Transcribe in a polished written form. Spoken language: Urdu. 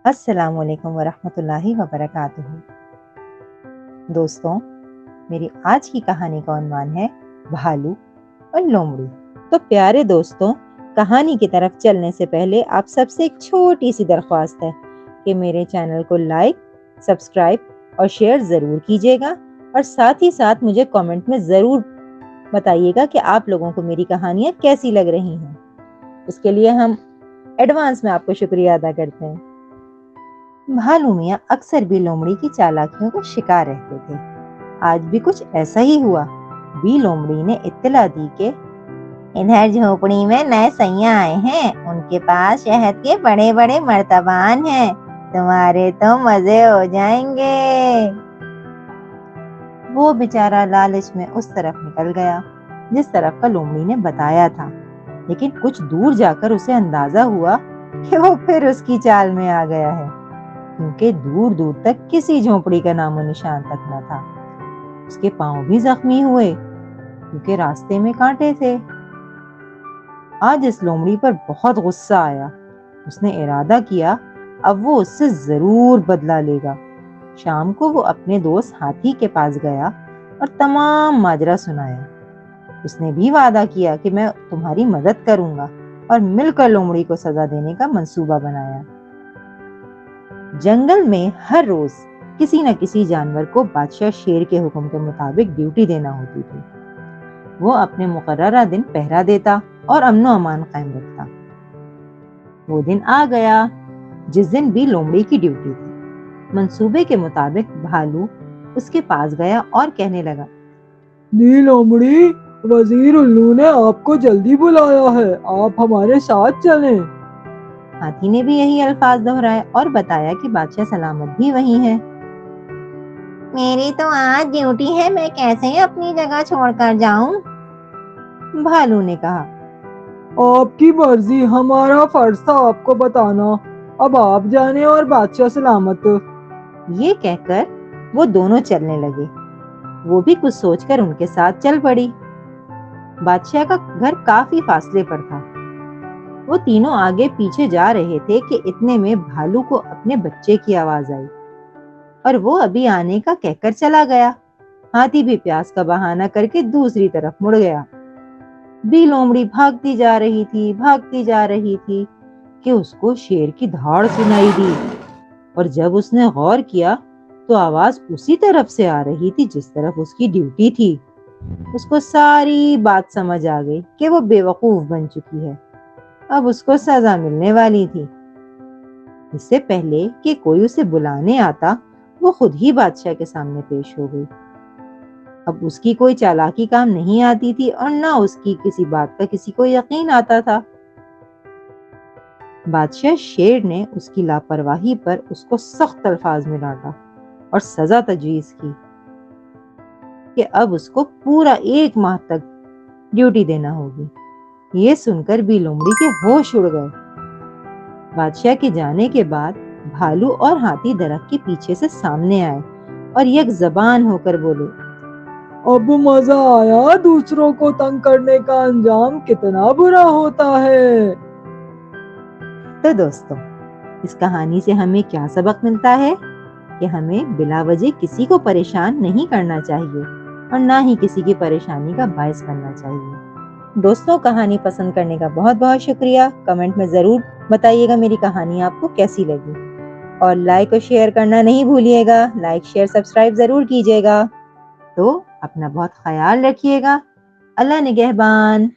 السلام علیکم ورحمۃ اللہ وبرکاتہ۔ دوستوں، میری آج کی کہانی کا عنوان ہے بھالو اور لومڑی۔ تو پیارے دوستوں، کہانی کی طرف چلنے سے پہلے آپ سب سے ایک چھوٹی سی درخواست ہے کہ میرے چینل کو لائک، سبسکرائب اور شیئر ضرور کیجیے گا، اور ساتھ ہی ساتھ مجھے کامنٹ میں ضرور بتائیے گا کہ آپ لوگوں کو میری کہانیاں کیسی لگ رہی ہیں۔ اس کے لیے ہم ایڈوانس میں آپ کو شکریہ ادا کرتے ہیں۔ بھالو میاں اکثر بھی لومڑی کی چالاکیوں کا شکار رہتے تھے۔ آج بھی کچھ ایسا ہی ہوا۔ بی لومڑی نے اطلاع دی کہ ادھر جھوپڑی میں نئے سیاح آئے ہیں، ان کے پاس شہد کے بڑے بڑے مرتبان ہیں، تمہارے تو مزے ہو جائیں گے۔ وہ بیچارہ لالچ میں اس طرف نکل گیا جس طرف کا لومڑی نے بتایا تھا، لیکن کچھ دور جا کر اسے اندازہ ہوا کہ وہ پھر اس کی چال میں آ گیا ہے، کیونکہ دور دور تک کسی جھونپڑی کا نام و نشان تک نہ تھا۔ اس کے پاؤں بھی زخمی ہوئے کیونکہ راستے میں کانٹے تھے۔ آج اس لومڑی پر بہت غصہ آیا۔ اس نے ارادہ کیا اب وہ اس سے ضرور بدلہ لے گا۔ شام کو وہ اپنے دوست ہاتھی کے پاس گیا اور تمام ماجرا سنایا۔ اس نے بھی وعدہ کیا کہ میں تمہاری مدد کروں گا، اور مل کر لومڑی کو سزا دینے کا منصوبہ بنایا۔ جنگل میں ہر روز کسی نہ کسی جانور کو بادشاہ شیر کے حکم کے مطابق ڈیوٹی دینا ہوتی تھی۔ وہ اپنے مقررہ دن پہرا دیتا اور امن و امان قائم رکھتا۔ وہ دن آ گیا جس دن بھی لومڑی کی ڈیوٹی تھی۔ منصوبے کے مطابق بھالو اس کے پاس گیا اور کہنے لگا، بی لومڑی، وزیر النو نے آپ کو جلدی بلایا ہے، آپ ہمارے ساتھ چلیں۔ ہاتھی نے بھی یہی الفاظ دہرائے اور بتایا کہ بادشاہ سلامت بھی وہی ہے۔ میری تو آج ڈیوٹی ہے، میں کیسے اپنی جگہ چھوڑ کر جاؤں؟ بھالو نے کہا۔ آپ کی مرضی، ہمارا فرض تھا آپ کو بتانا، اب آپ جانے اور بادشاہ سلامت۔ یہ کہہ کر وہ دونوں چلنے لگے۔ وہ بھی کچھ سوچ کر ان کے ساتھ چل پڑی۔ بادشاہ کا گھر کافی فاصلے پر تھا۔ وہ تینوں آگے پیچھے جا رہے تھے کہ اتنے میں بھالو کو اپنے بچے کی آواز آئی، اور وہ ابھی آنے کا کہہ کر چلا گیا۔ ہاتھی بھی پیاس کا بہانہ کر کے دوسری طرف مڑ گیا۔ بی لومڑی بھاگتی جا رہی تھی کہ اس کو شیر کی دھاڑ سنائی دی، اور جب اس نے غور کیا تو آواز اسی طرف سے آ رہی تھی جس طرف اس کی ڈیوٹی تھی۔ اس کو ساری بات سمجھ آ گئی کہ وہ بے وقوف بن چکی ہے، اب اس کو سزا ملنے والی تھی۔ اس سے پہلے کہ کوئی اسے بلانے آتا، وہ خود ہی بادشاہ کے سامنے پیش ہو گئی۔ اب اس کی کوئی چالاکی کام نہیں آتی تھی، اور نہ اس کی کسی بات کا کسی کو یقین آتا تھا۔ بادشاہ شیر نے اس کی لاپرواہی پر اس کو سخت الفاظ میں ڈانٹا اور سزا تجویز کی کہ اب اس کو پورا 1 ماہ تک ڈیوٹی دینا ہوگی۔ یہ سن کر بھی لومڑی کے ہوش اڑ گئے۔ بادشاہ کے جانے کے بعد بھالو اور ہاتھی درخت کے پیچھے سے سامنے آئے اور یک زبان ہو کر بولے، اب مزہ آیا، دوسروں کو تنگ کرنے کا انجام کتنا برا ہوتا ہے۔ تو دوستوں، اس کہانی سے ہمیں کیا سبق ملتا ہے؟ کہ ہمیں بلا وجہ کسی کو پریشان نہیں کرنا چاہیے، اور نہ ہی کسی کی پریشانی کا باعث بننا چاہیے۔ دوستوں، کہانی پسند کرنے کا بہت بہت شکریہ۔ کمنٹ میں ضرور بتائیے گا میری کہانی آپ کو کیسی لگی، اور لائک اور شیئر کرنا نہیں بھولیے گا۔ لائک، شیئر، سبسکرائب ضرور کیجیے گا۔ تو اپنا بہت خیال رکھیے گا۔ اللہ نگہبان۔